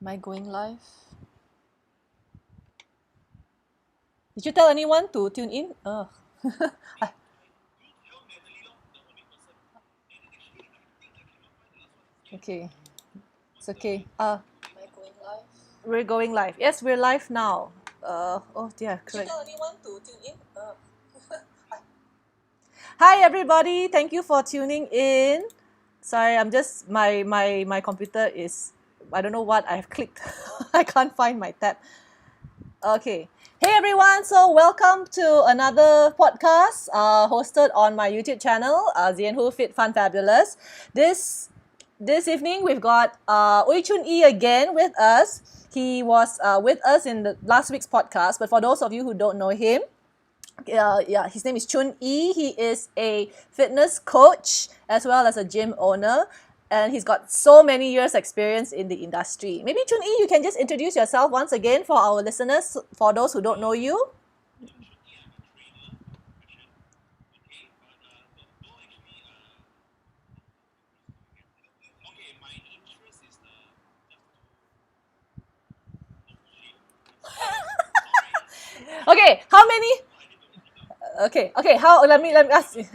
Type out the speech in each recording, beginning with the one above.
Am I going live? Did you tell anyone to tune in? Okay, it's okay. Am I going live? We're going live. Yes, we're live now. Oh dear, correct. Did you tell anyone to tune in? Hi everybody, thank you for tuning in. Sorry, I'm just my computer is, I don't know what I've clicked. I can't find my tab. Okay. Hey everyone, so welcome to another podcast hosted on my YouTube channel, Zyen Who Fit Fun Fabulous. This evening we've got Ooi Choon again with us. He was with us in the last week's podcast, but for those of you who don't know him, his name is Choon. He is a fitness coach as well as a gym owner, and he's got so many years experience in the industry. Maybe Choon, you can just introduce yourself once again for our listeners, for those who don't know you. Okay, how many? Okay. How? Let me ask you.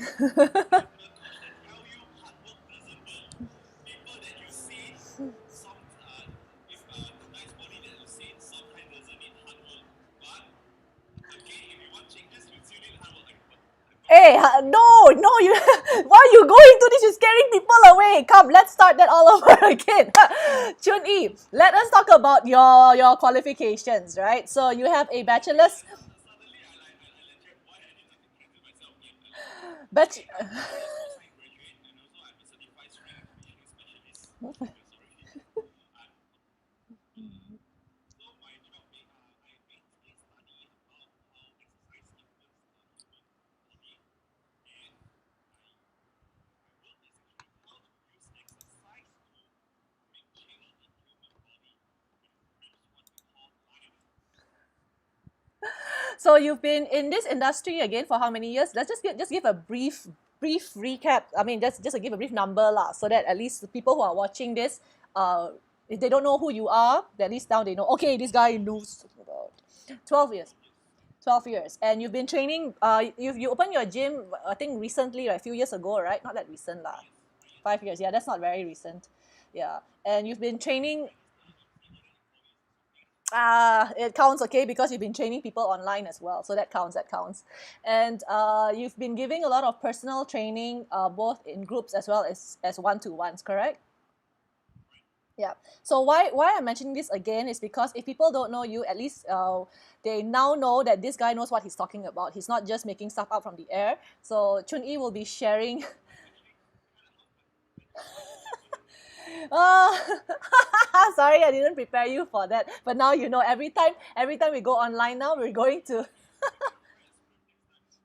Hey, no, you. Why are you going to this? You're scaring people away. Come, let's start that all over again. Chun let us talk about your qualifications, right? So you have a bachelor's. Bach- so you've been in this industry again for how many years? Let's just give a brief recap. I mean, just to give a brief number lah, so that at least the people who are watching this, if they don't know who you are, at least now they know. Okay, this guy knows about 12 years. 12 years. And you've been training, you opened your gym, I think recently, like a few years ago, right? Not that recent lah. 5 years. Yeah, that's not very recent. Yeah. And you've been training, it counts, okay, because you've been training people online as well. So that counts. And you've been giving a lot of personal training, both in groups as well as one-to-ones, correct? Yeah. So why I'm mentioning this again is because if people don't know you, at least they now know that this guy knows what he's talking about. He's not just making stuff up from the air. So Chun will be sharing. uh, sorry, I didn't prepare you for that. But now you know. Every time we go online now, we're going to.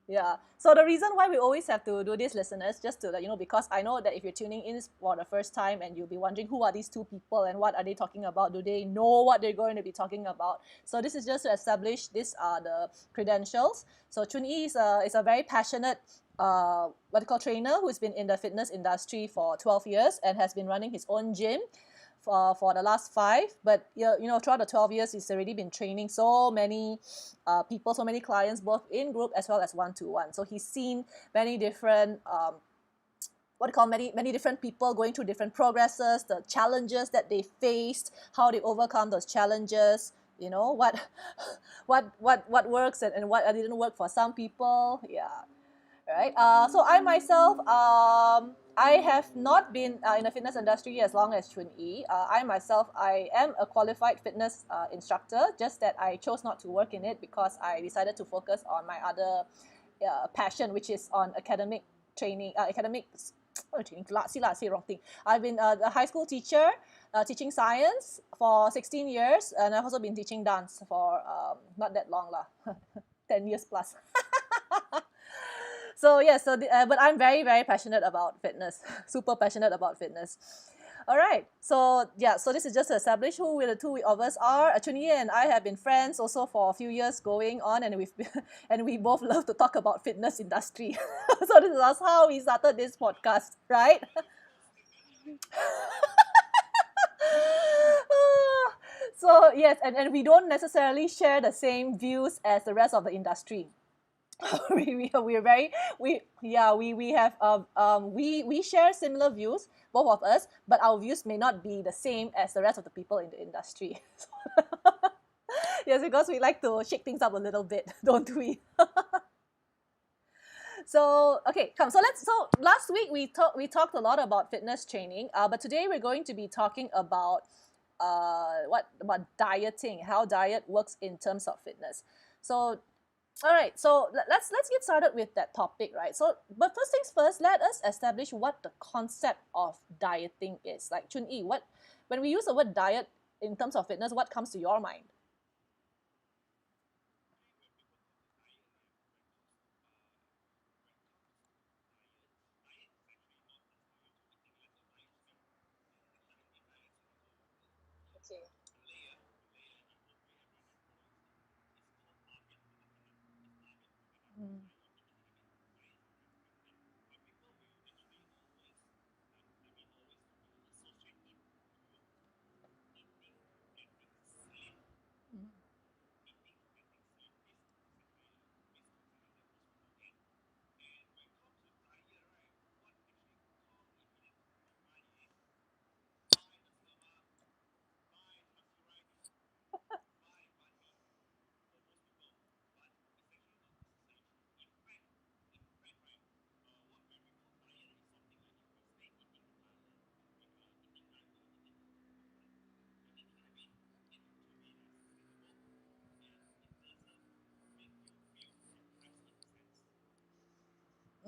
Yeah. So the reason why we always have to do this, listeners, just to let you know, because I know that if you're tuning in for the first time and you'll be wondering who are these two people and what are they talking about, do they know what they're going to be talking about? So this is just to establish these are the credentials. So Chun is a very passionate what they call trainer who's been in the fitness industry for 12 years and has been running his own gym for the last 5. But throughout the 12 years, he's already been training so many people, so many clients, both in group as well as one-to-one. So he's seen many different what do you call many different people going through different progresses, the challenges that they faced, how they overcome those challenges. What what works and what didn't work for some people. Yeah, right? So I myself, I have not been in the fitness industry as long as Chun I myself, I am a qualified fitness instructor, just that I chose not to work in it because I decided to focus on my other passion, which is on academic training, academics. Oh, training, say wrong thing. I've been a high school teacher, teaching science for 16 years, and I've also been teaching dance for not that long lah, 10 years plus. So yes, but I'm very very passionate about fitness, super passionate about fitness. All right, so yeah, so this is just to establish who the two of us are. Chun-Yi and I have been friends also for a few years going on, and and we both love to talk about fitness industry. So this is how we started this podcast, right? So yes, and we don't necessarily share the same views as the rest of the industry. We are very we yeah we have we share similar views, both of us, but our views may not be the same as the rest of the people in the industry. Yes, because we like to shake things up a little bit, don't we? So okay, come. So last week we talked a lot about fitness training, but today we're going to be talking about what about dieting, how diet works in terms of fitness. So all right, so let's get started with that topic, right? So, but first things first, let us establish what the concept of dieting is. Like Chun Yi, what when we use the word diet in terms of fitness, what comes to your mind? Okay. Mm,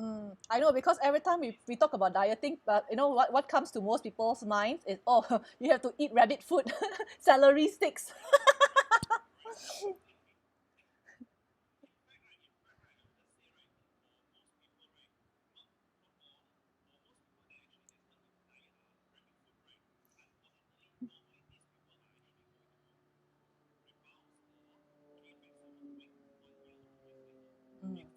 mm, I know because every time we talk about dieting, but you know what comes to most people's minds is, oh, you have to eat rabbit food, celery sticks. Mm.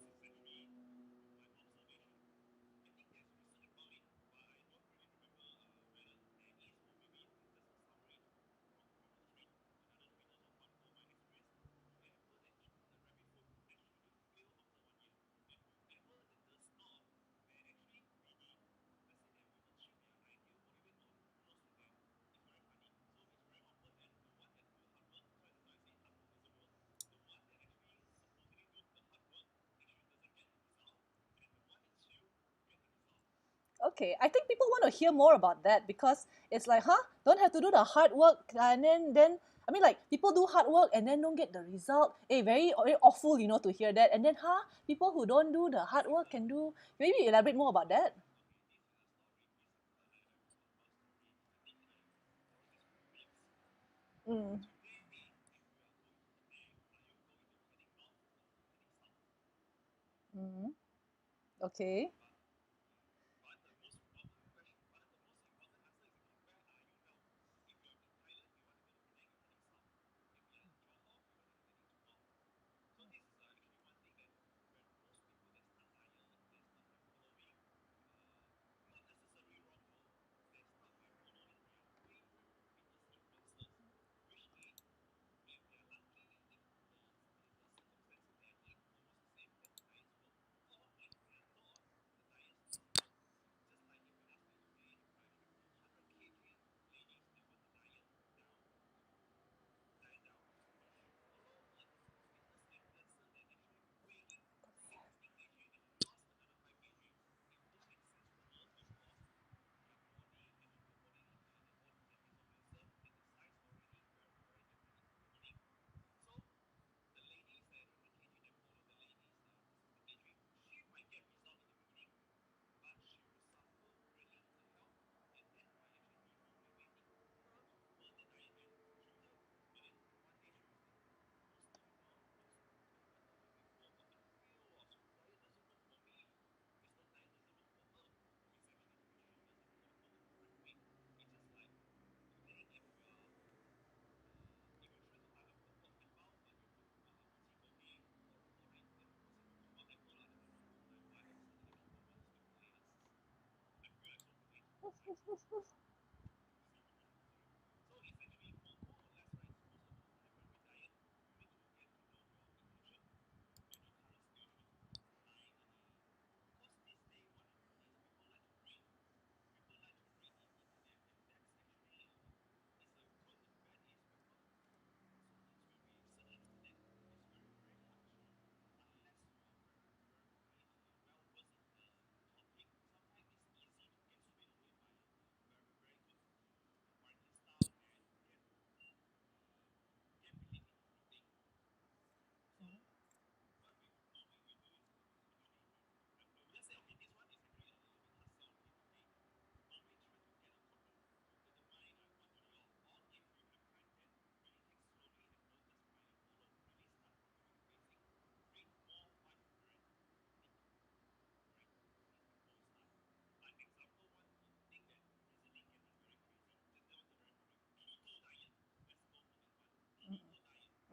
Okay, I think people want to hear more about that because it's like, huh? Don't have to do the hard work, and then I mean, like people do hard work and then don't get the result. Eh, very awful, to hear that. And then, huh? People who don't do the hard work can do. Maybe elaborate more about that. Mm. Mm. Okay.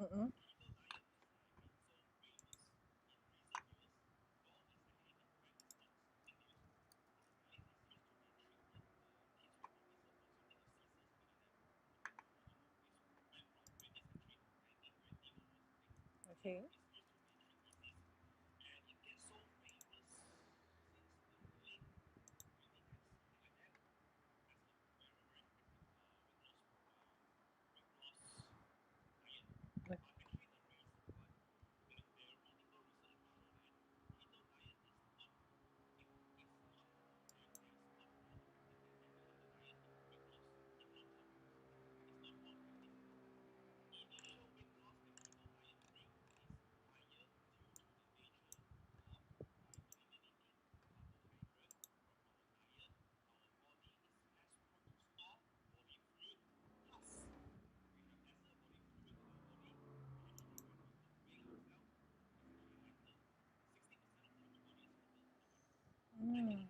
Mm-mm. Okay. Mm.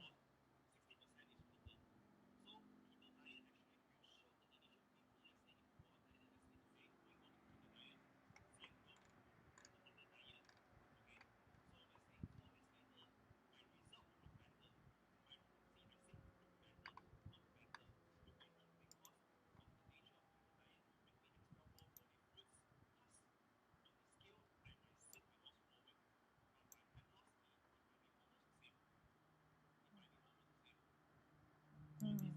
Mm.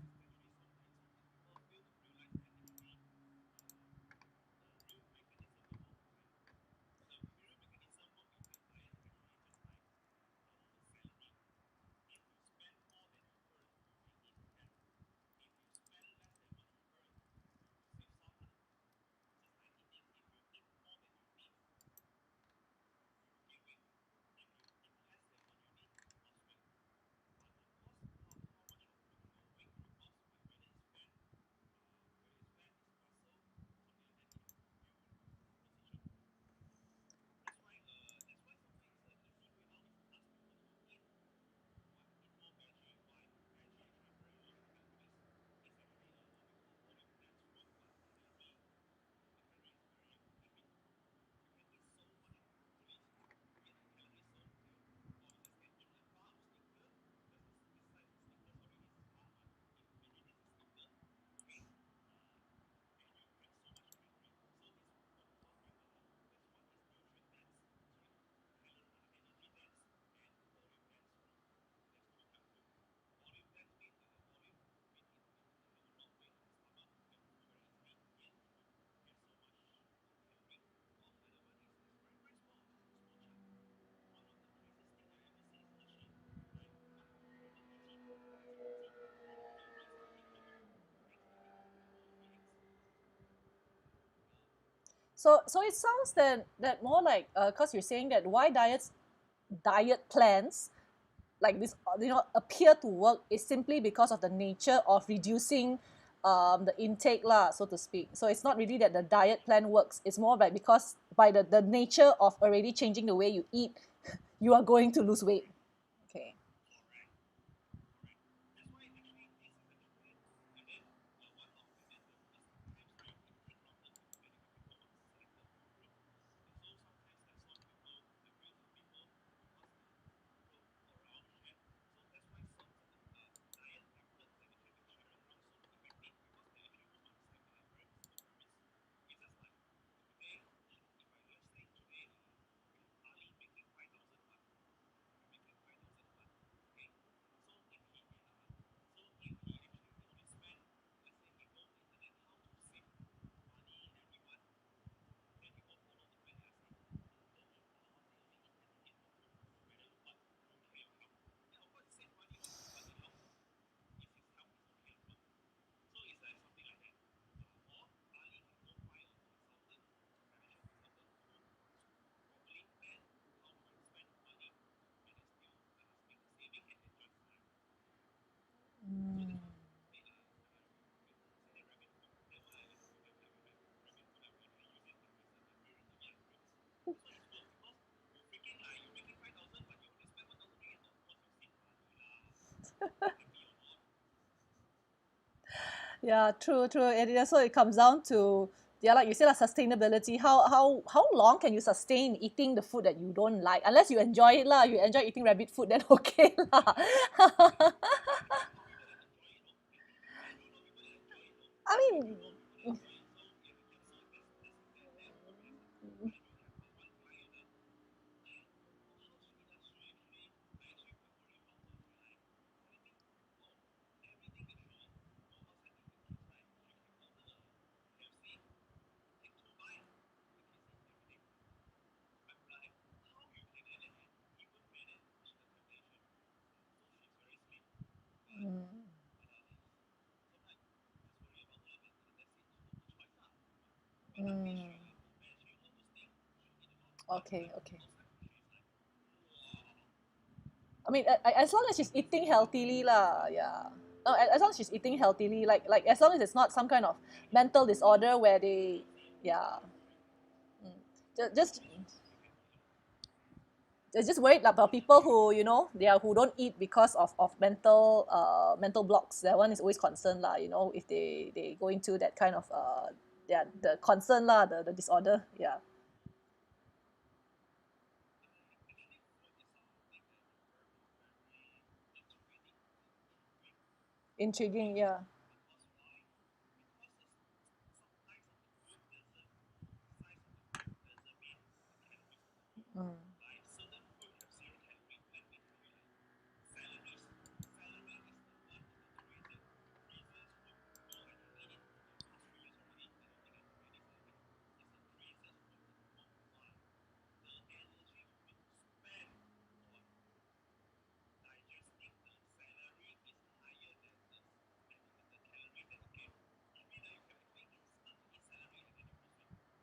So it sounds that more like because you're saying that why diet plans like this appear to work is simply because of the nature of reducing the intake lah, so to speak. So it's not really that the diet plan works. It's more like because by the nature of already changing the way you eat, you are going to lose weight. Okay. Mm. Yeah, true, true. And so it comes down to yeah, like you said, like sustainability. How long can you sustain eating the food that you don't like? Unless you enjoy it lah. You enjoy eating rabbit food, then okay lah. I mean, mm, okay, okay. I mean, as long as she's eating healthily lah, yeah. No, as long as she's eating healthily, like as long as it's not some kind of mental disorder where they, yeah, just just worried about people who they are who don't eat because of mental blocks. That one is always concerned lah. If they go into that kind of yeah, the concern lah, the disorder. Yeah, intriguing. Yeah. Mm.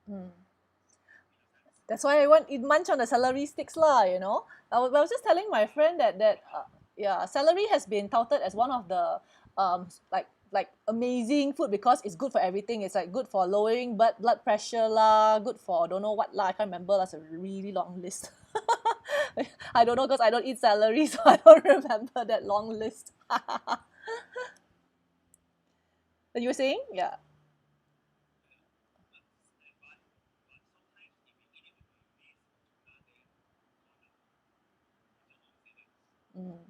Mm. That's why I want it munch on the celery sticks lah. I was just telling my friend that yeah, celery has been touted as one of the like amazing food because it's good for everything. It's like good for lowering blood pressure lah, good for don't know what lah. I can't remember. That's a really long list. I don't know because I don't eat celery, so I don't remember that long list. That you were saying? Yeah. Mm,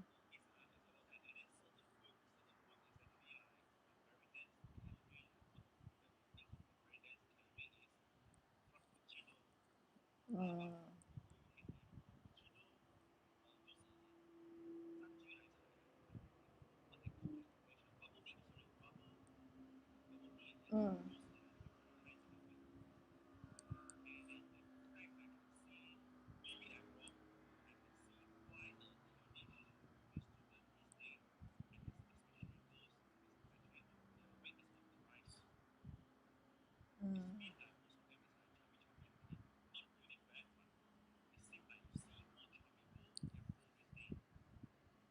mm, mm, mm.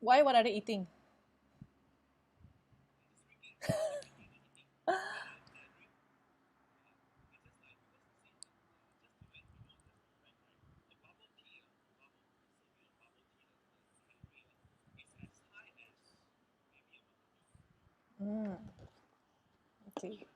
Why? What are they eating? Mm, okay.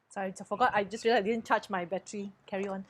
Sorry, I forgot. I just realized I didn't charge my battery. Carry on.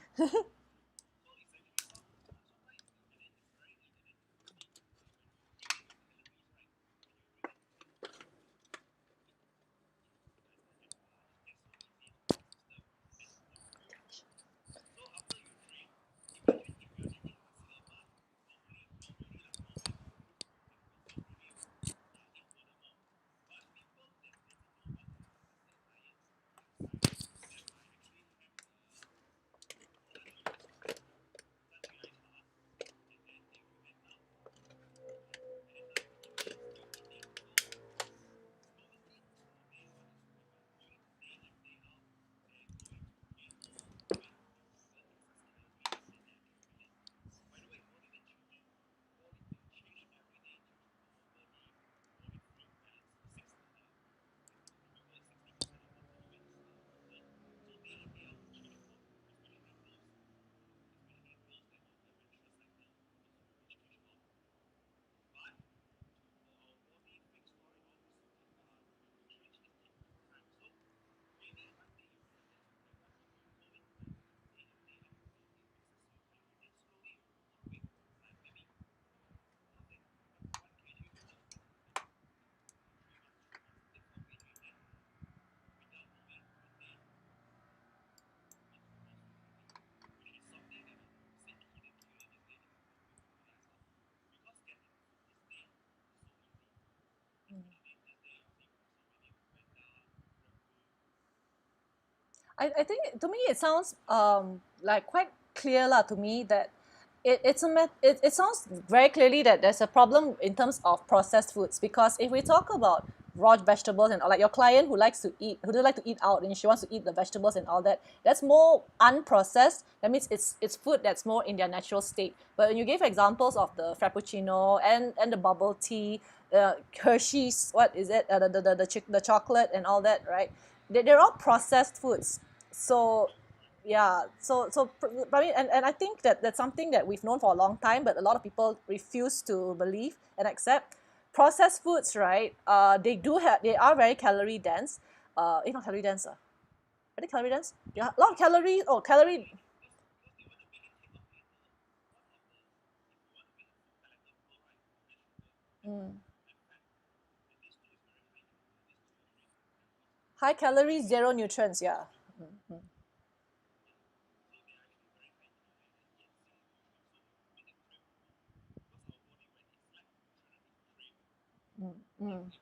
I think to me it sounds like quite clear lah to me that it sounds very clearly that there's a problem in terms of processed foods, because if we talk about raw vegetables and like your client who does like to eat out and she wants to eat the vegetables and all that, that's more unprocessed. That means it's food that's more in their natural state. But when you gave examples of the frappuccino and the bubble tea, Hershey's, what is it, the chocolate and all that, right? They're all processed foods. So yeah, I mean, and I think that that's something that we've known for a long time, but a lot of people refuse to believe and accept. Processed foods, right? They are very calorie dense. Not calorie dense. Are they calorie dense? Yeah, a lot of calories. Oh, calorie. Mm. High calories, zero nutrients. Yeah. Mm, mm, mm,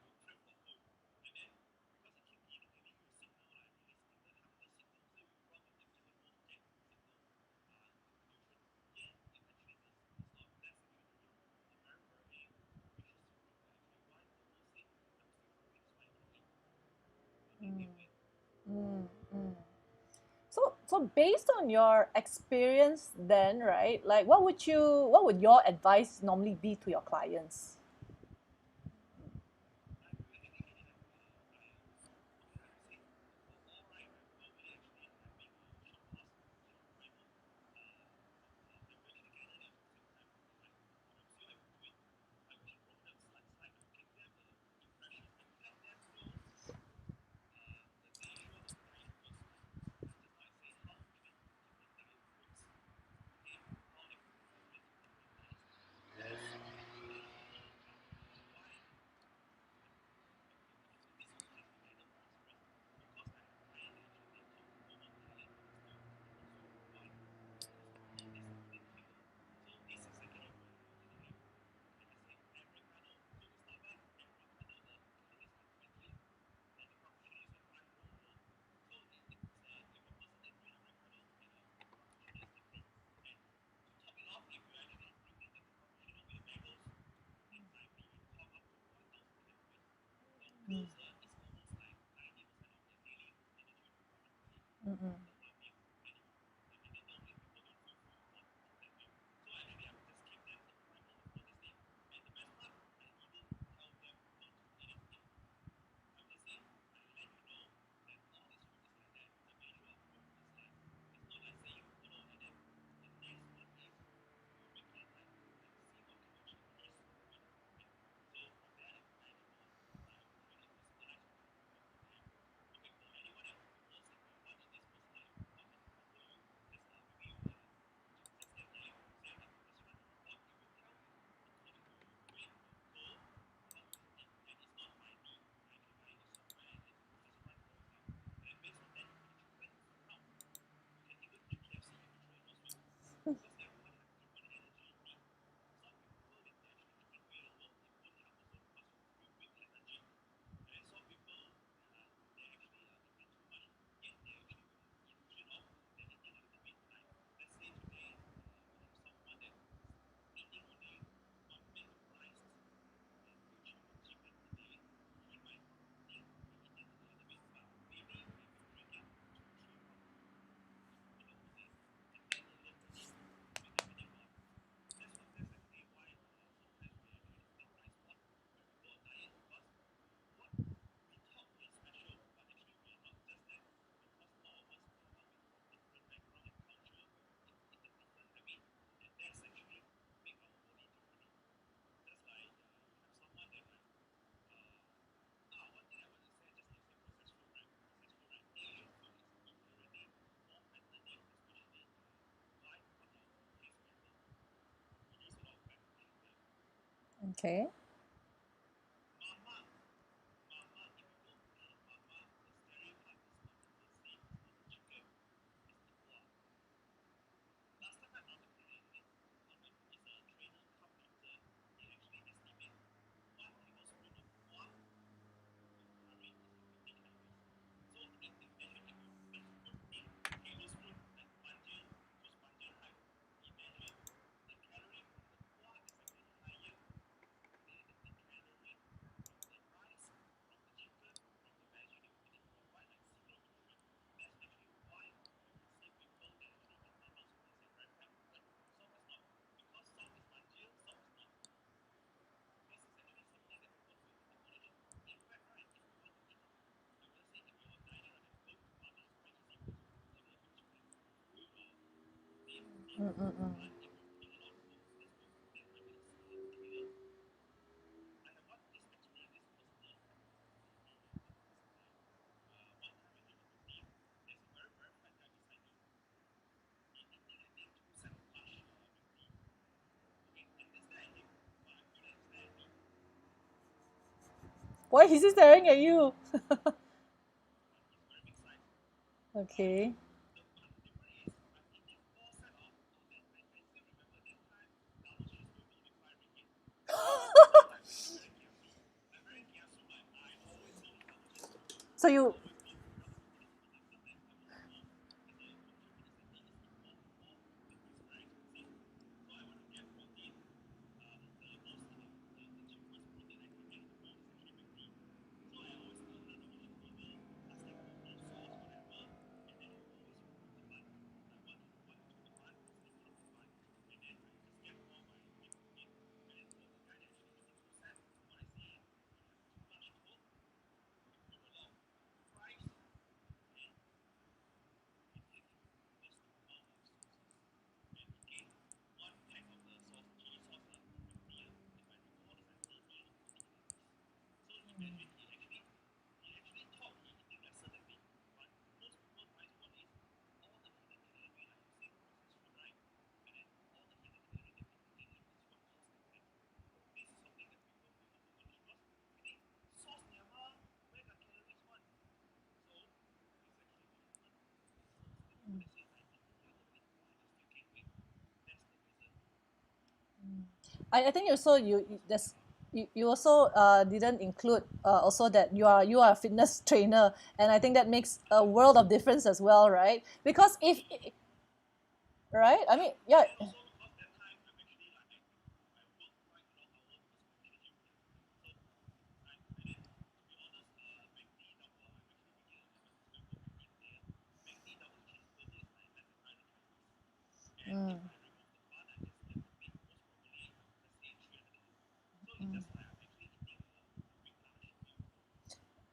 mm, mm, mm. So based on your experience then, right? Like what would your advice normally be to your clients? Mm, mm, mm, okay. Mm-mm-mm. Why is he staring at you? Okay. So you, I think also there's you also didn't include also that you are a fitness trainer, and I think that makes a world of difference as well, right? Because if right, I mean, yeah. Mm.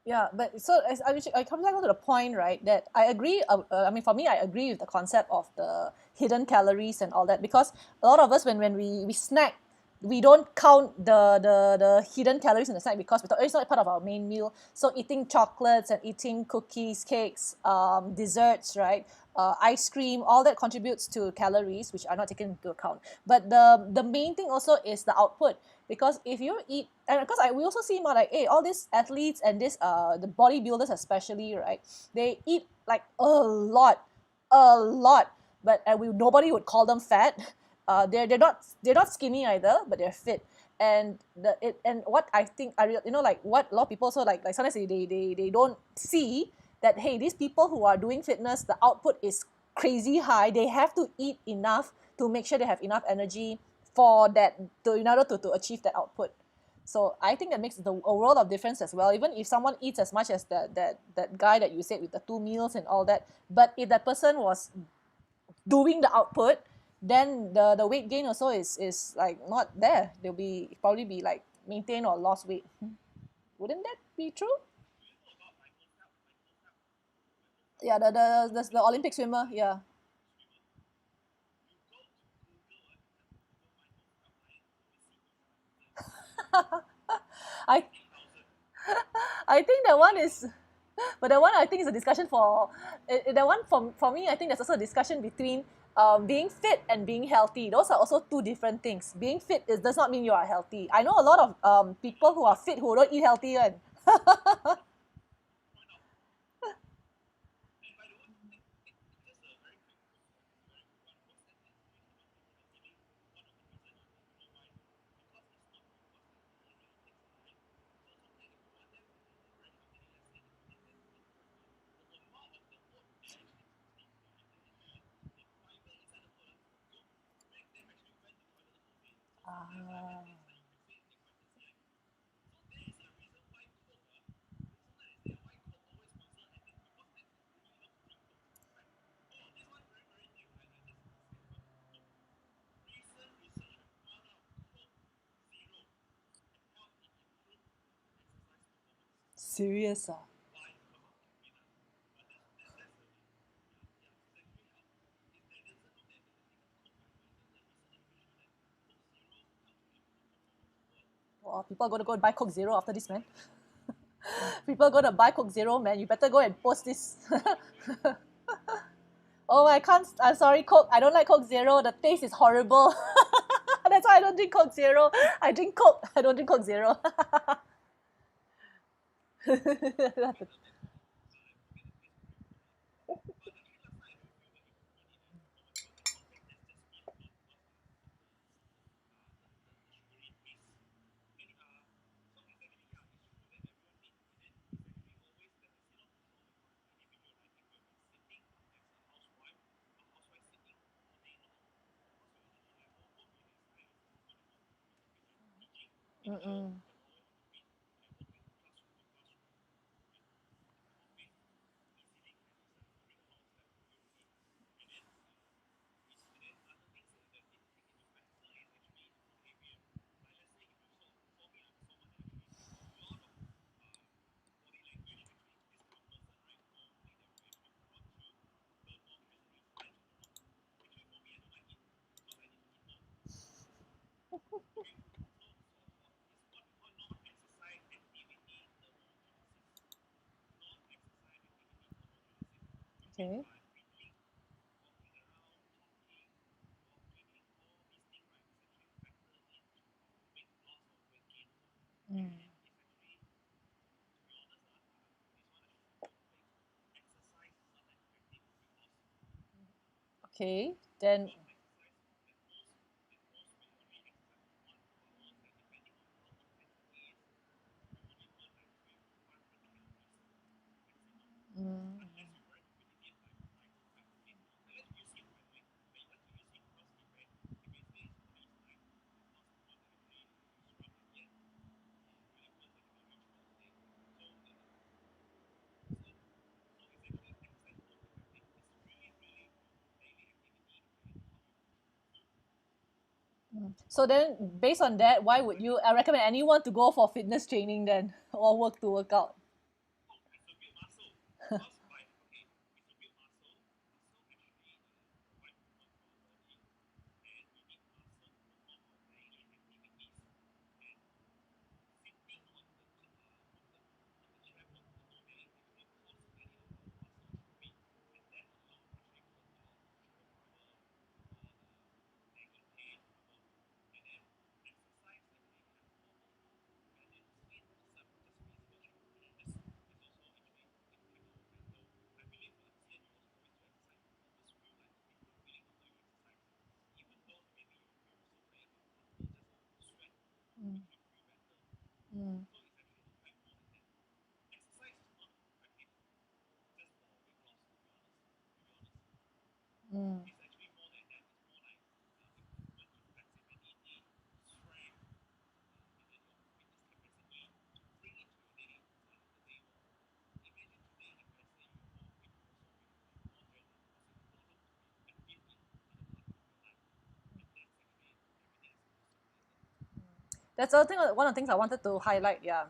Yeah, but so I come back to the point, right? That I agree. I mean, for me, I agree with the concept of the hidden calories and all that, because a lot of us, when we snack, we don't count the hidden calories in the snack because we thought, "Oh, it's not part of our main meal." So eating chocolates and eating cookies, cakes, desserts, right? Ice cream, all that contributes to calories, which are not taken into account. But the main thing also is the output, because if you eat, and because we also see more like, hey, all these athletes and this the bodybuilders especially, right? They eat like a lot, but nobody would call them fat. They're not skinny either, but they're fit. And what I think like what a lot of people also like sometimes they don't see that, hey, these people who are doing fitness, the output is crazy high. They have to eat enough to make sure they have enough energy for that, in order to achieve that output. So I think that makes a world of difference as well. Even if someone eats as much as that guy that you said with the two meals and all that, but if that person was doing the output, then the weight gain also is like not there. They'll be probably be like maintain or lost weight. Wouldn't that be true? Yeah, the Olympic swimmer. Yeah. I I think that one is, but that one I think is a discussion for that one for me. I think there's also a discussion between being fit and being healthy. Those are also two different things. Being fit does not mean you are healthy. I know a lot of people who are fit who don't eat healthy and ah, serious ah. Oh, people are going to go and buy Coke Zero after this, man. People are going to buy Coke Zero, man. You better go and post this. Oh, I can't. I'm sorry, Coke. I don't like Coke Zero. The taste is horrible. That's why I don't drink Coke Zero. I drink Coke. I don't drink Coke Zero. Mm-mm. Okay. Mm. Okay. Then. Mm. So then, based on that, why would you recommend anyone to go for fitness training then, or work to work out? Mm. Mm. Mm. That's the other thing. One of the things I wanted to highlight. Yeah,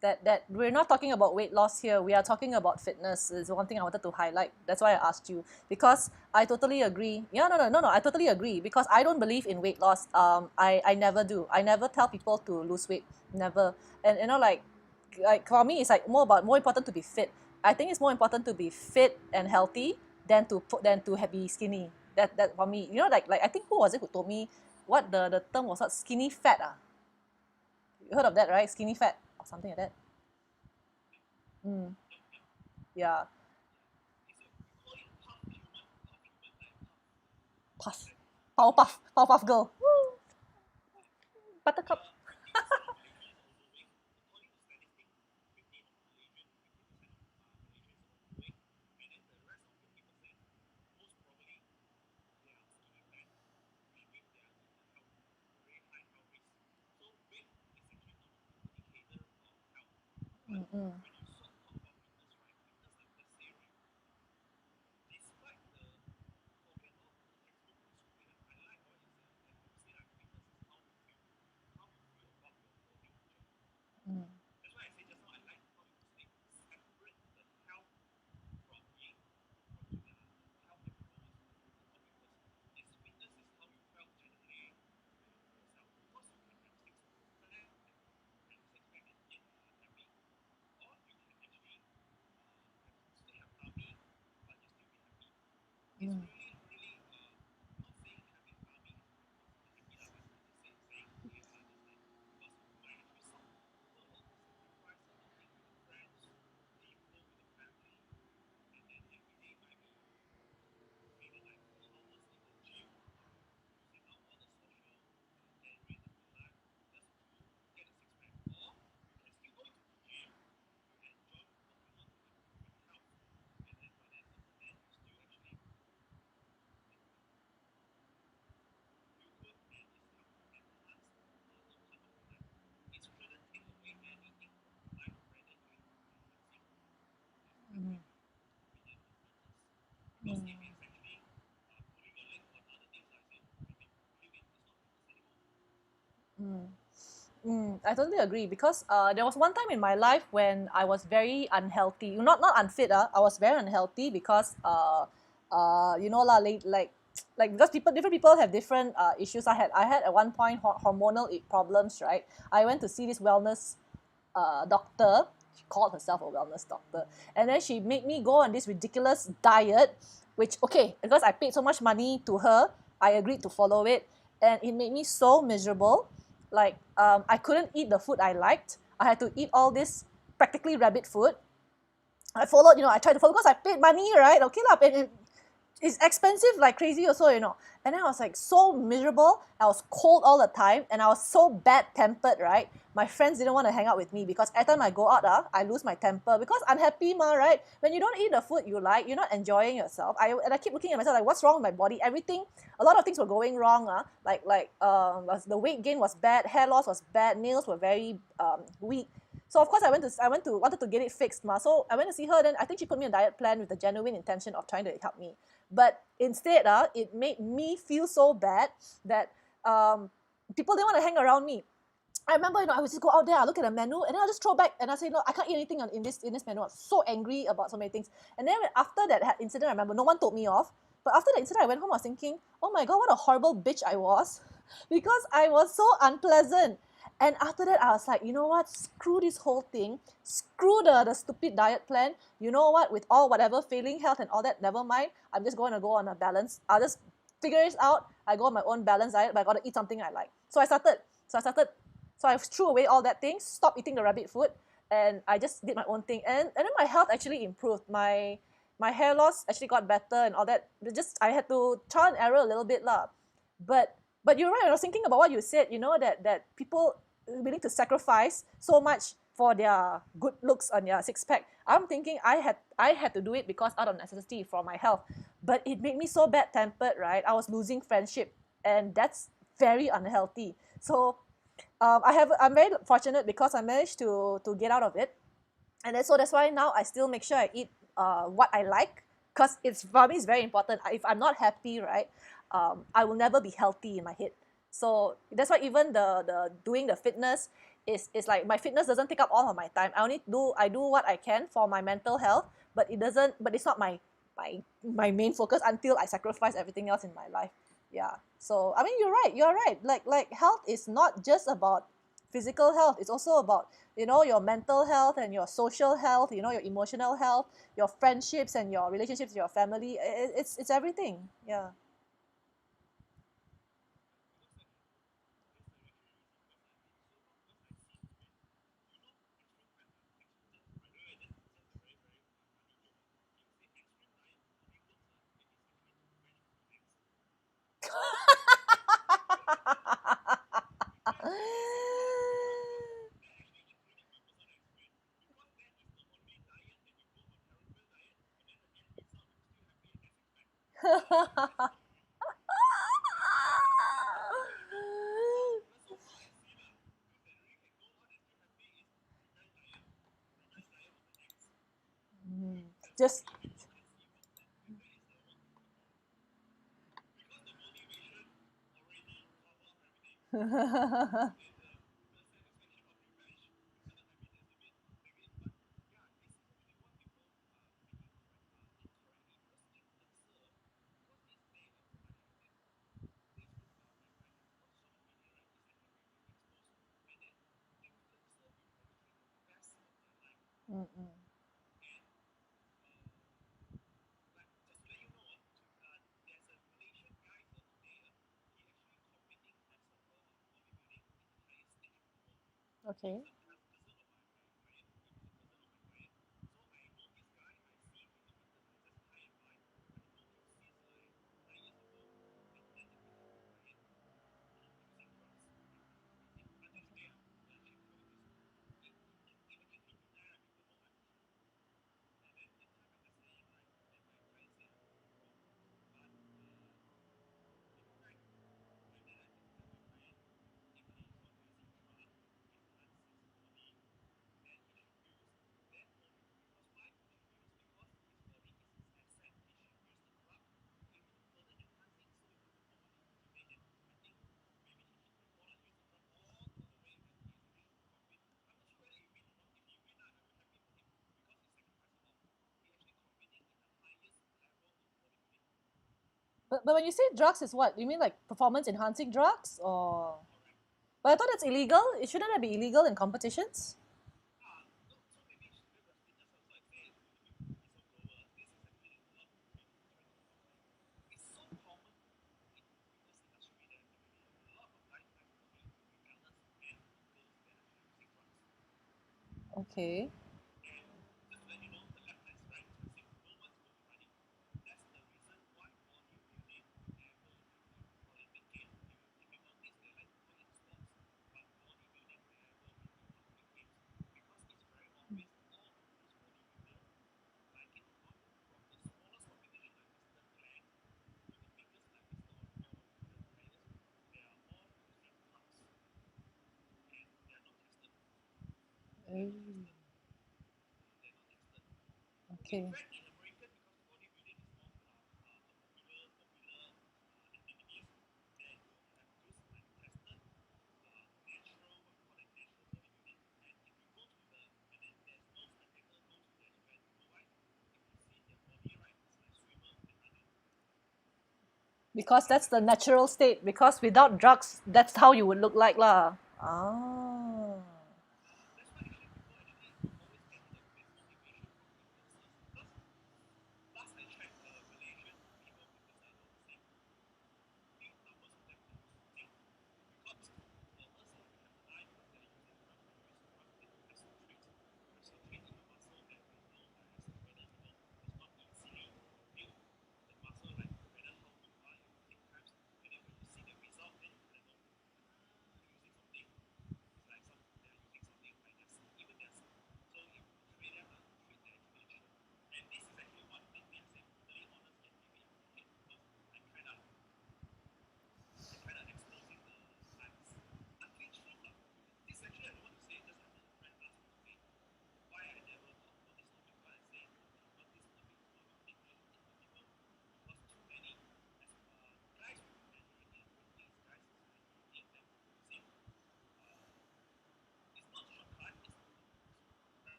that we're not talking about weight loss here. We are talking about fitness. Is one thing I wanted to highlight. That's why I asked you, because I totally agree. Yeah, no. I totally agree, because I don't believe in weight loss. I never do. I never tell people to lose weight. Never. And like for me, it's like more important to be fit. I think it's more important to be fit and healthy than to be skinny. That for me, like I think who was it who told me what the term was, what, skinny fat, ah? You heard of that, right? Skinny fat or something like that. Mm, yeah. Puff. Power puff girl. Woo, buttercup. Mm-mm. Mm. I totally agree because there was one time in my life when I was very unhealthy. Not unfit. I was very unhealthy because you know lah, like because different people have different issues. I had at one point hormonal problems. Right, I went to see this wellness doctor. She called herself a wellness doctor, and then she made me go on this ridiculous diet, which okay, because I paid so much money to her, I agreed to follow it, and it made me so miserable. Like I couldn't eat the food I liked. I had to eat all this practically rabbit food. I followed, I tried to follow because I paid money, right? Okay lah, it's expensive like crazy also. And then I was like so miserable. I was cold all the time and I was so bad tempered, right? My friends didn't want to hang out with me because every time I go out, I lose my temper because unhappy ma, right? When you don't eat the food you like, you're not enjoying yourself. And I keep looking at myself like, what's wrong with my body? Everything, a lot of things were going wrong. The weight gain was bad, hair loss was bad, nails were very weak. So of course I wanted to get it fixed ma. So I went to see her. Then I think she put me on a diet plan with the genuine intention of trying to help me. But instead, it made me feel so bad that people didn't want to hang around me. I remember, I would just go out there, I look at the menu, and then I'll just throw back and I say, no, I can't eat anything in this menu. I was so angry about so many things. And then after that incident, I remember no one told me off. But after that incident, I went home, I was thinking, oh my God, what a horrible bitch I was. Because I was so unpleasant. And after that, I was like, you know what? Screw this whole thing. Screw the stupid diet plan. You know what? With all whatever failing health and all that, never mind. I'm just going to go on a balance. I'll just figure it out. I go on my own balanced diet, but I got to eat something I like. So I threw away all that things, stopped eating the rabbit food, and I just did my own thing. And then my health actually improved. My hair loss actually got better and all that. I had to try and error a little bit lah. But you're right. I was thinking about what you said. That people willing to sacrifice so much for their good looks on their six pack. I'm thinking I had to do it because out of necessity for my health. But it made me so bad tempered, right? I was losing friendship, and that's very unhealthy. So I'm very fortunate because I managed to get out of it. And then so that's why now I still make sure I eat what I like, because it's for me it's very important. If I'm not happy, right, I will never be healthy in my head. So that's why even the doing the fitness is like my fitness doesn't take up all of my time. I do what I can for my mental health, but it's not my main focus until I sacrifice everything else in my life. Yeah. So I mean, you're right. Like health is not just about physical health. It's also about your mental health and your social health, your emotional health, your friendships and your relationships with your family. It's everything. Yeah. Just Mm-mm. Okay. But when you say drugs is what? You mean like performance enhancing drugs or? But I thought it's illegal. It shouldn't that be illegal in competitions? Okay. Mm, okay. Because that's the natural state. Because without drugs, that's how you would look like lah. Ah.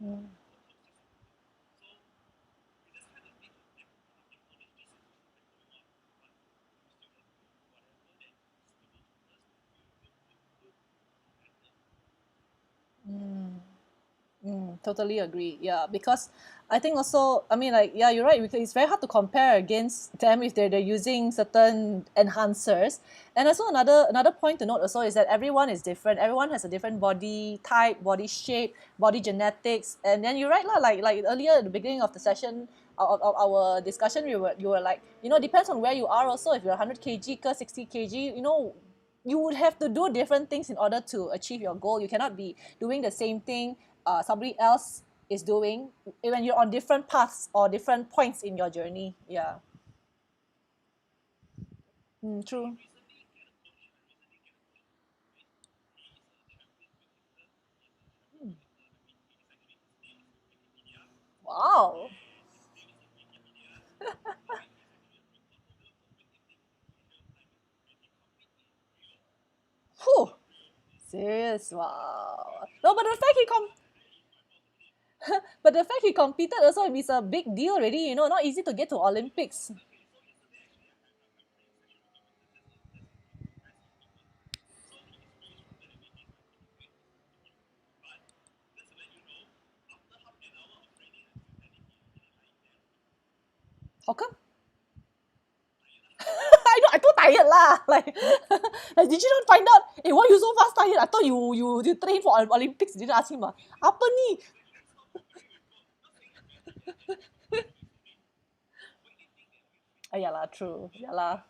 Mm. Mm. Totally agree. Yeah, because I think also, I mean, like, yeah, you're right. Because it's very hard to compare against them if they're using certain enhancers. And also another point to note also is that everyone is different. Everyone has a different body type, body shape, body genetics. And then you're right lah. Like earlier at the beginning of the session of our discussion, you were like, depends on where you are also. If you're 100 kg, 60 kg, you would have to do different things in order to achieve your goal. You cannot be doing the same thing somebody else is doing when you're on different paths or different points in your journey. Yeah. True. Wow. Whew. Serious. Wow. No, but the fact but the fact he competed also is a big deal already. Not easy to get to Olympics. How come? I too tired lah. Like, did you not find out? Hey, why you so fast tired? I thought you train for Olympics. Didn't ask him ah. Apa ni? Ah, yeah lah, true. Yeah lah.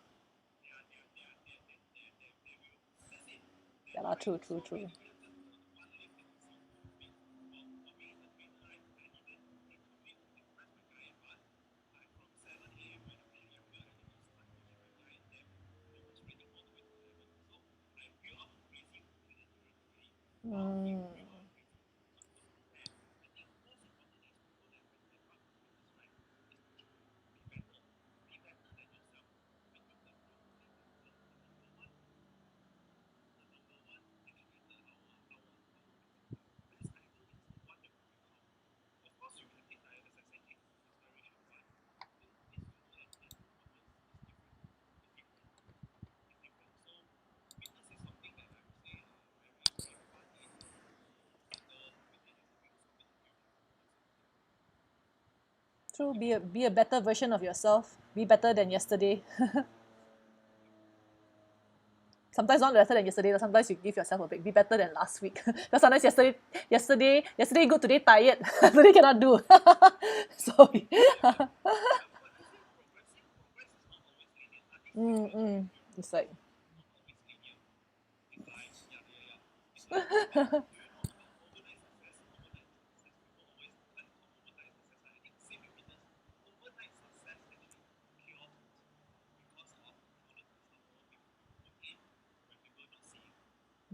Yeah lah, true, true, true. Mm. True. Be a better version of yourself. Be better than yesterday. Sometimes not better than yesterday. Sometimes you give yourself a break. Be better than last week. Because sometimes yesterday good, today tired. Today cannot do. So it's like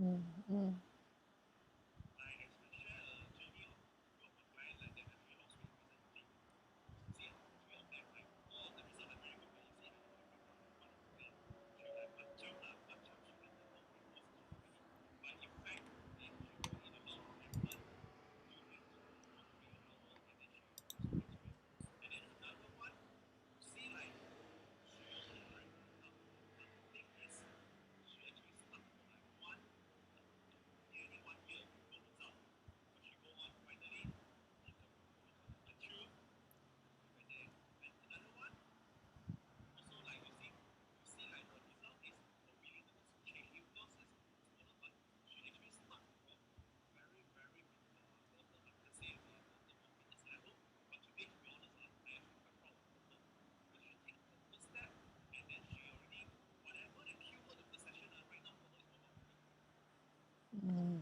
mm, mm, mm,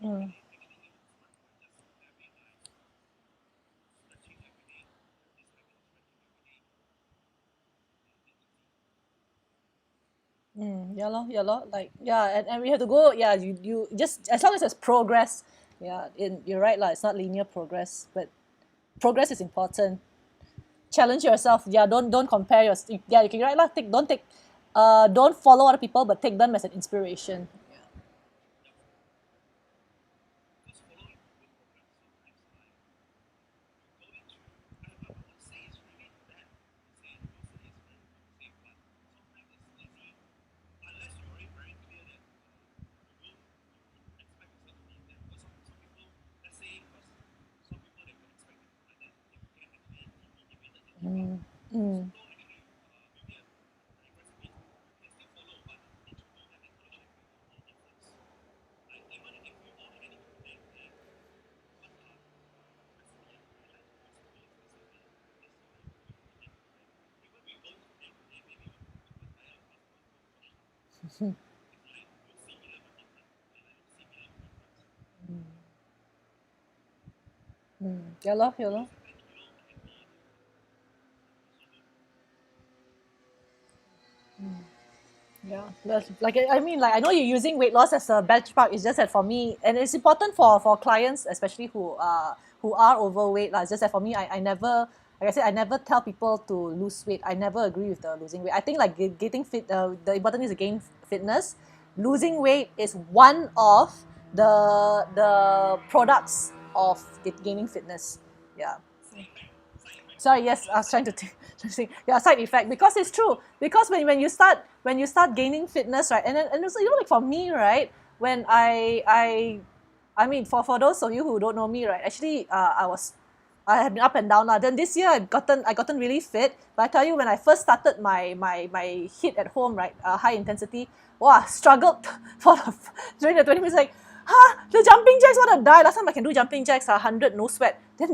mm, mm, yeah, lor, yeah, lor. Like, yeah, and we have to go. Yeah, you just as long as there's progress. Yeah, you're right, lah. It's not linear progress, but progress is important. Challenge yourself. Yeah, don't compare your. Yeah, you can right lah. Don't follow other people, but take them as an inspiration. Ya lor, ya lor. Yeah, that's like I mean, like I know you're using weight loss as a benchmark. It's just that for me, and it's important for clients, especially who are overweight. Like, it's just that for me, I never, like I said, I never tell people to lose weight. I never agree with the losing weight. I think like getting fit. The important is to gain fitness. Losing weight is one of the products of gaining fitness. Yeah. Sorry, yes, I was trying to, trying to think. Yeah, side effect, because it's true. Because when you start gaining fitness, right, and then and also, like for me, right, when I mean, for those of you who don't know me, right, actually, I have been up and down lah. Then this year I gotten really fit. But I tell you, when I first started my hit at home, right, high intensity, wow, struggled for during the 20 minutes, like, the jumping jacks want to die. Last time I can do jumping jacks, 100 no sweat. Then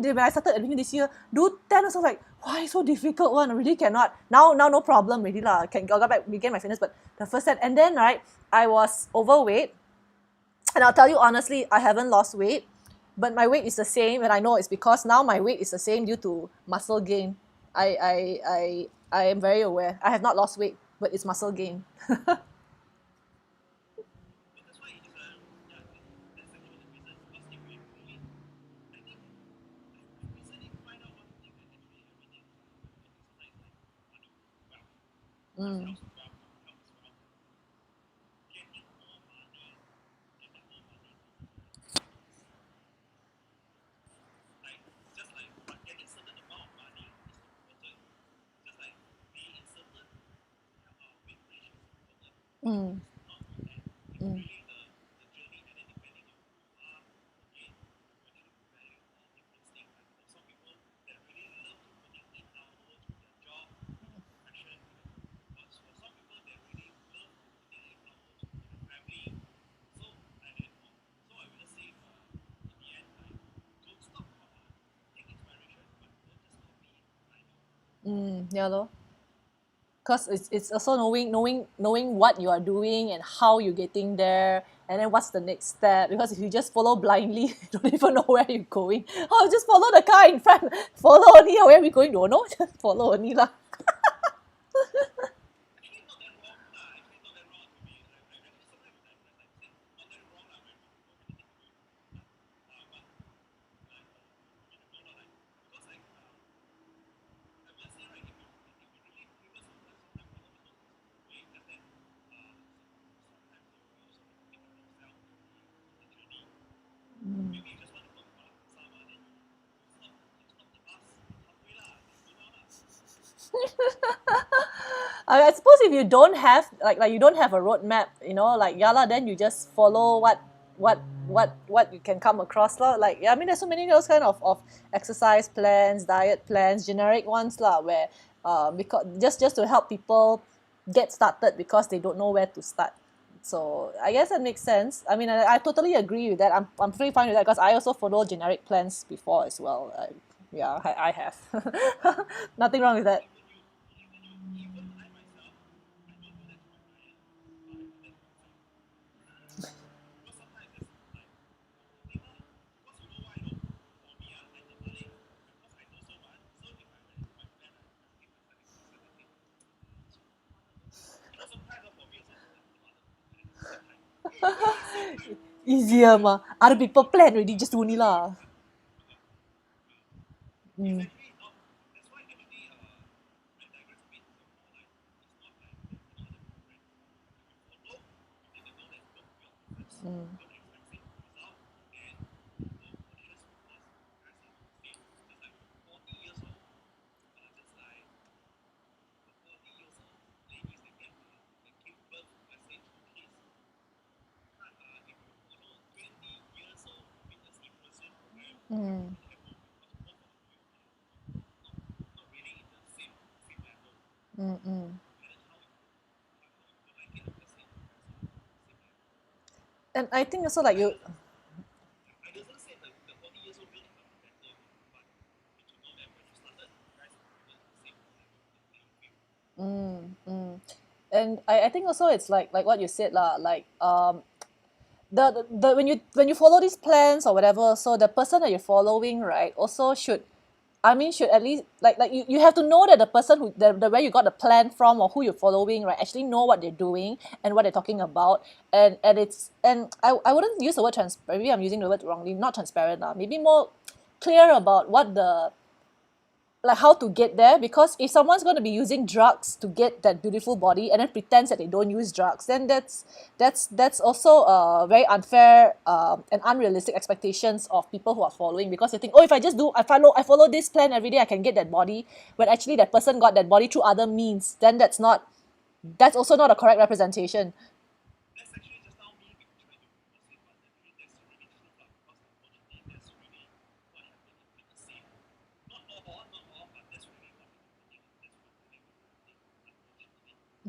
when I started at the beginning this year, do 10, I was like, why so difficult one? I really cannot. Now no problem really lah. Can go back regain my fitness, but the first set, and then right, I was overweight, and I'll tell you honestly, I haven't lost weight, but my weight is the same, and I know it's because now my weight is the same due to muscle gain. I am very aware. I have not lost weight, but it's muscle gain. Mm. Mm. Mm. Yeah, lor. Because it's also knowing what you are doing and how you're getting there, and then what's the next step. Because if you just follow blindly, you don't even know where you're going. Oh, just follow the car in front. Follow only. Where are we going? Don't know. Just follow only lah. I suppose if you don't have like you don't have a roadmap, like yeah lah, then you just follow what you can come across lah. Like, yeah, I mean, there's so many those kind of exercise plans, diet plans, generic ones lah, where because just to help people get started because they don't know where to start. So I guess that makes sense. I mean, I totally agree with that. I'm pretty fine with that because I also follow generic plans before as well. Yeah, I have. Nothing wrong with that. Easier mah. Other people plan already, just do only lah. Mm, mm, mm, mm, mm. And I think also like you. Mm, mm. And I think also it's like what you said lah, like the when you follow these plans or whatever, so the person that you're following, right, also should, I mean, should at least like you have to know that the person who the where you got the plan from or who you're following, right, actually know what they're doing and what they're talking about, and it's and I wouldn't use the word maybe I'm using the word wrongly, not transparent lah, maybe more clear about what the, like how to get there, because if someone's going to be using drugs to get that beautiful body and then pretends that they don't use drugs, then that's also very unfair and unrealistic expectations of people who are following, because they think, oh, if I just do I follow this plan every day, I can get that body, when actually that person got that body through other means, then that's also not a correct representation.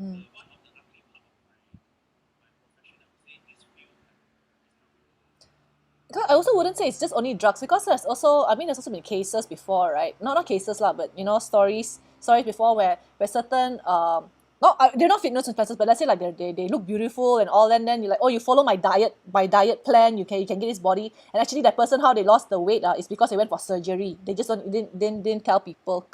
Mm. Because I also wouldn't say it's just only drugs, because there's also, I mean, there's also been cases before, right? Not cases lah, but you know, stories before where certain not they're not fitness influencers, but let's say like they look beautiful and all, and then you're like, oh, you follow my diet plan, you can get this body, and actually that person, how they lost the weight is because they went for surgery. They just didn't tell people,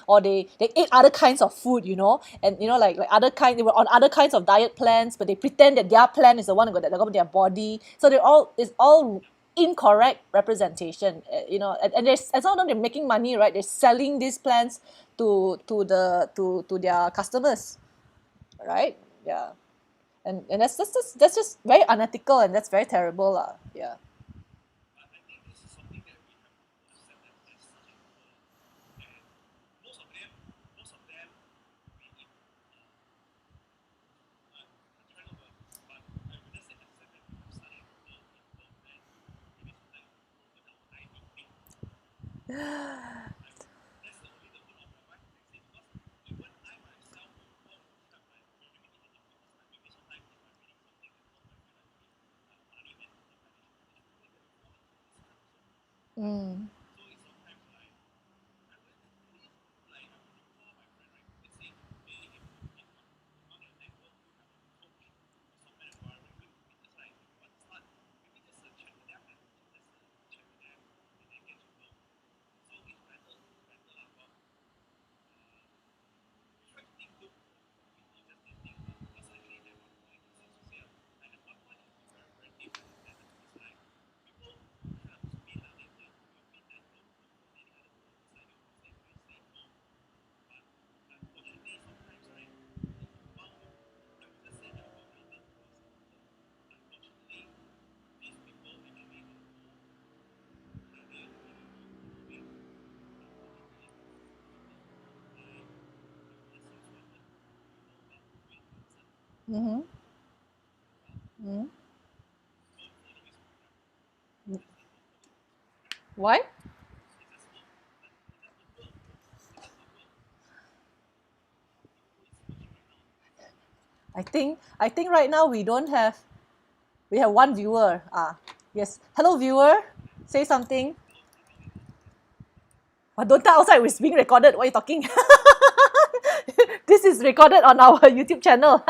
or they ate other kinds of food, you know, and you know, like other kind, they were on other kinds of diet plans, but they pretend that their plan is the one that got their body. So it's all incorrect representation, you know, and there's, as long as they're making money, right, they're selling these plans to their customers, right? Yeah. And that's just very unethical, and that's very terrible lah. Yeah. Mm. Mm-hmm. Mm-hmm. Why? I think right now we have one viewer. Yes. Hello, viewer. Say something. Don't tell outside, it's being recorded. What are you talking? This is recorded on our YouTube channel.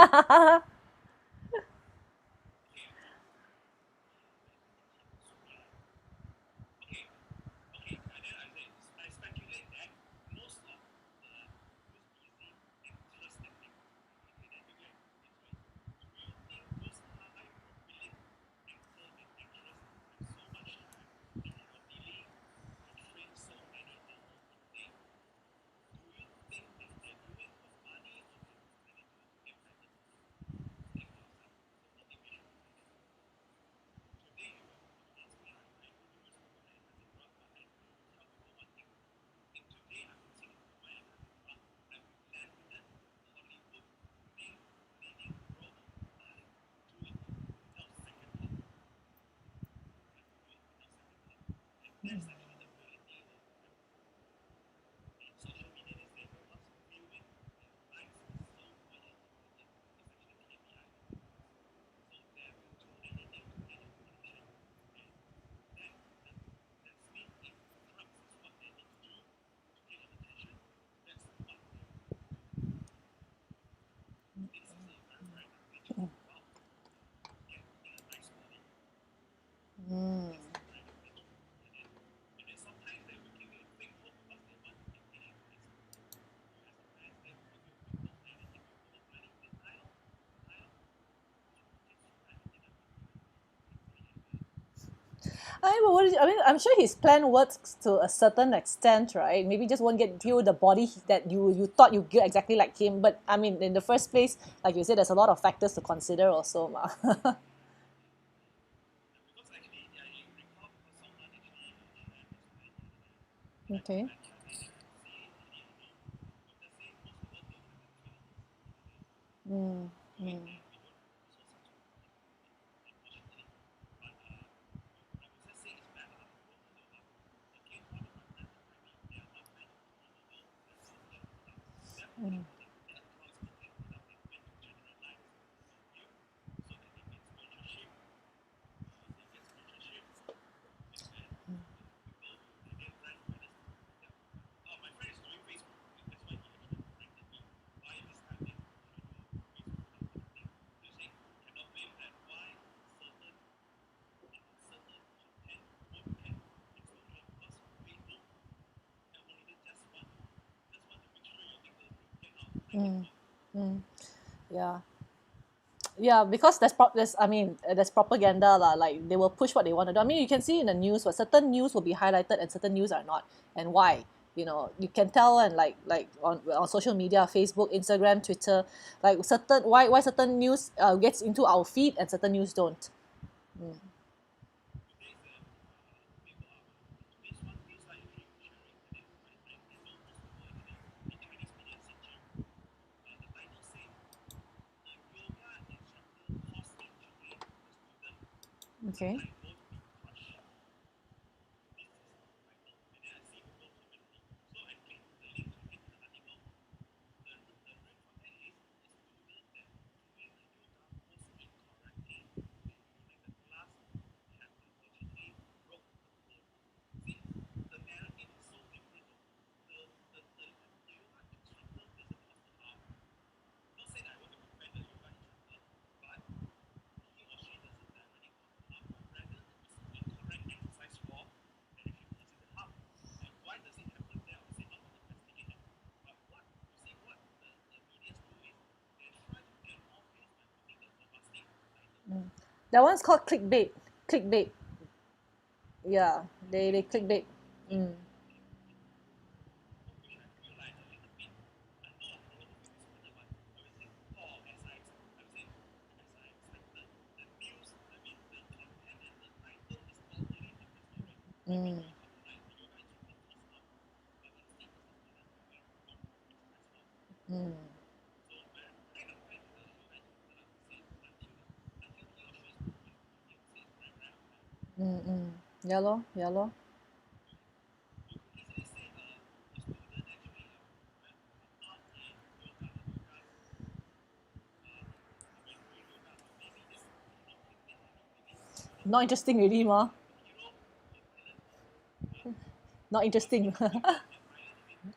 but I mean, I'm sure his plan works to a certain extent, right? Maybe just won't get you the body that you thought you get exactly like him. But I mean, in the first place, like you said, there's a lot of factors to consider also, ma. Okay. Mm, mm, mm, mm, mm. Yeah. Yeah, because there's I mean there's propaganda lah. Like they will push what they want to do. I mean you can see in the news, but certain news will be highlighted and certain news are not, and why? You can tell, and like on social media, Facebook, Instagram, Twitter, like certain why certain news gets into our feed and certain news don't. Mm. Okay. Mm. That one's called clickbait. Clickbait. Yeah, they clickbait. Mm. Mm. Mm. Mm. Mm. Yeah lor, yeah lor. Not interesting really, ma. Not interesting.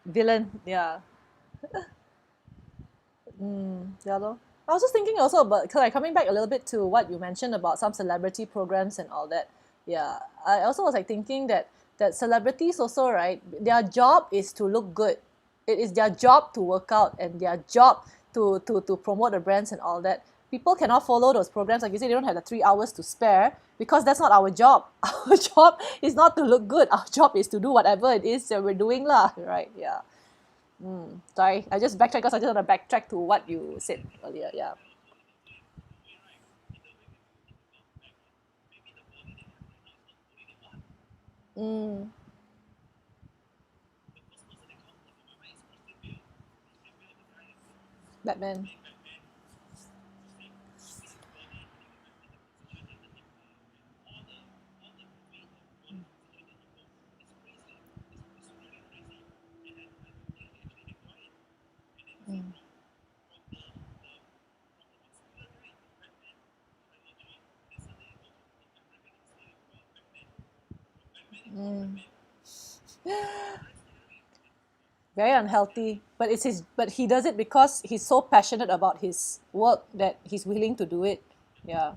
Villain, yeah. Yeah, lor. I was just thinking also about like coming back a little bit to what you mentioned about some celebrity programs and all that. Yeah, I also was like thinking that celebrities also, right, their job is to look good. It is their job to work out and their job to promote the brands and all that. People cannot follow those programs, like you said, they don't have the 3 hours to spare because that's not our job. Our job is not to look good. Our job is to do whatever it is that we're doing lah, right? Yeah. Sorry, I just backtrack because I just want to backtrack to what you said earlier. Yeah. Mm, Batman. Mm, mm. Very unhealthy, but but he does it because he's so passionate about his work that he's willing to do it. Yeah.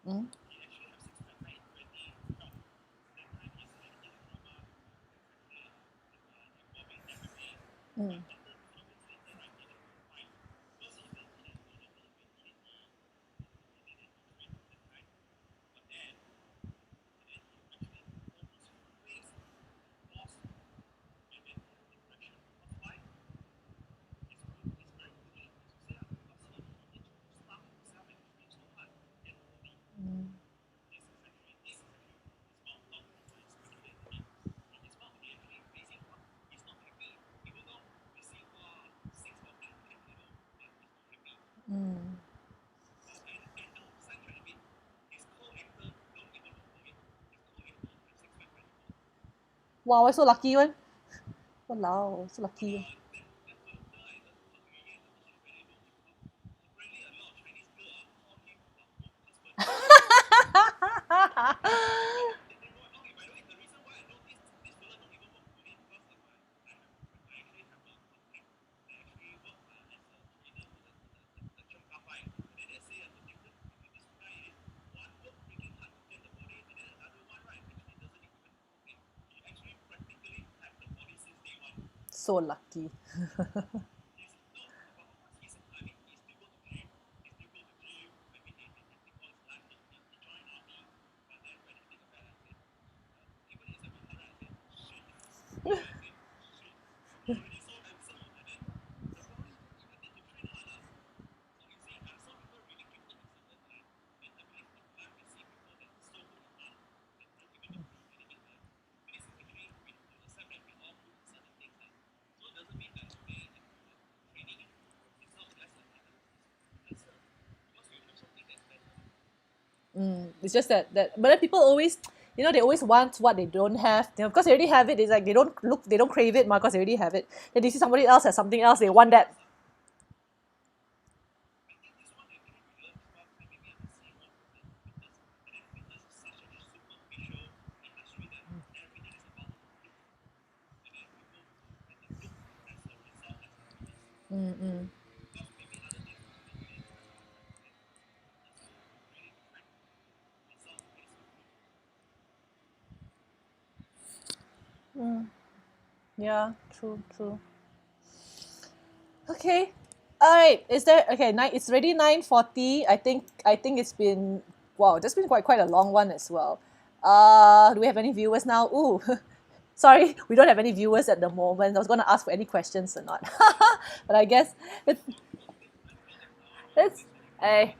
Mm, Mm. Mm. Mm. Wow, why so lucky one? Walao, so lucky. So lucky. Mm, it's just but then people always, they always want what they don't have. Because they already have it. It's like they don't crave it, because they already have it. Then they see somebody else has something else, they want that. Mm, mm, mm. Yeah, true, true. Okay. All right. Is there okay? It's already 9:40. I think it's been wow. That's been quite a long one as well. Do we have any viewers now? Ooh, sorry, we don't have any viewers at the moment. I was gonna ask for any questions or not, but I guess it's it's a.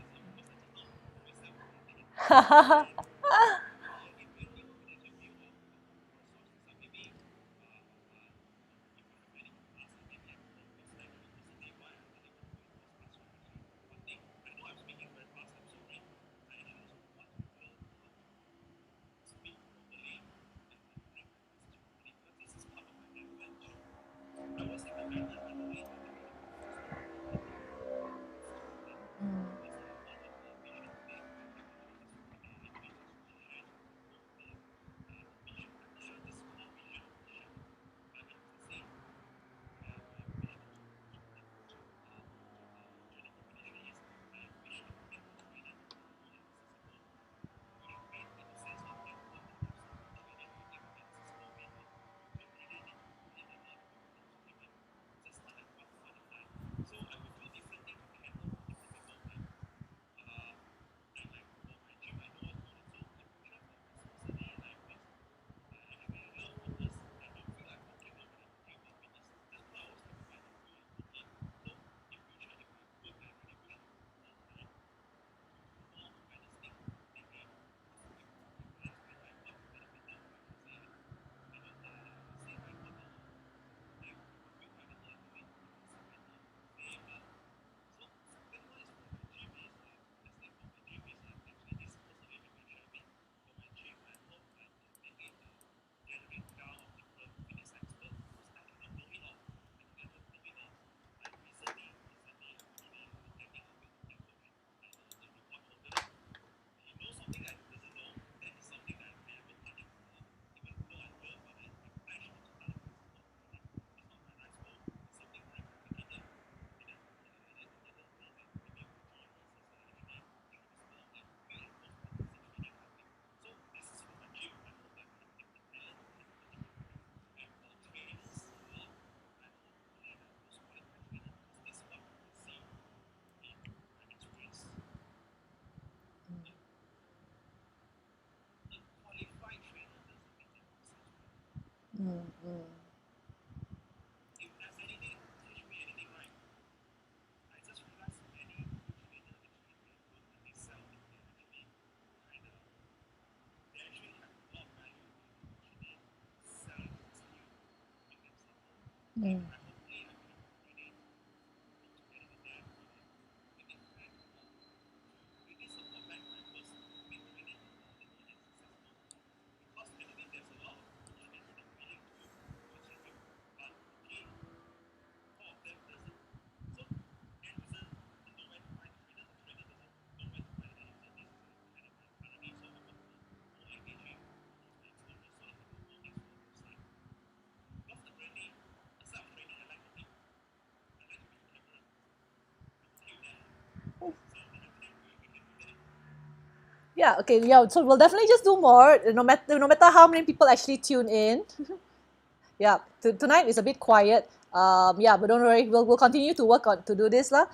Yeah, okay, yeah. So we'll definitely just do more, no matter how many people actually tune in. Yeah, tonight is a bit quiet. Yeah, but don't worry, we'll continue to work on to do this lah.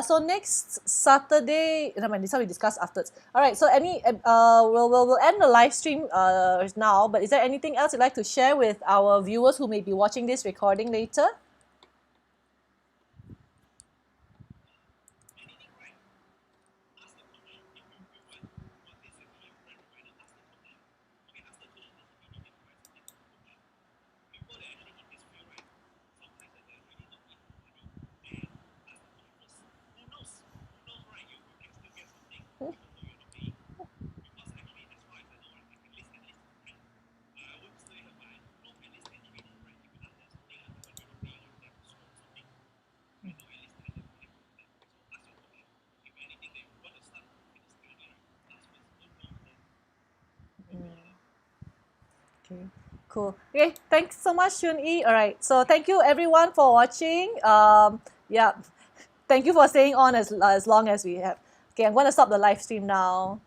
So next Saturday, no, this one we discuss afterwards. All right. So we'll end the live stream now. But is there anything else you'd like to share with our viewers who may be watching this recording later? Okay, cool. Okay, thanks so much, Shun Yi. All right, so thank you everyone for watching. Yeah, thank you for staying on as long as we have. Okay, I'm going to stop the live stream now.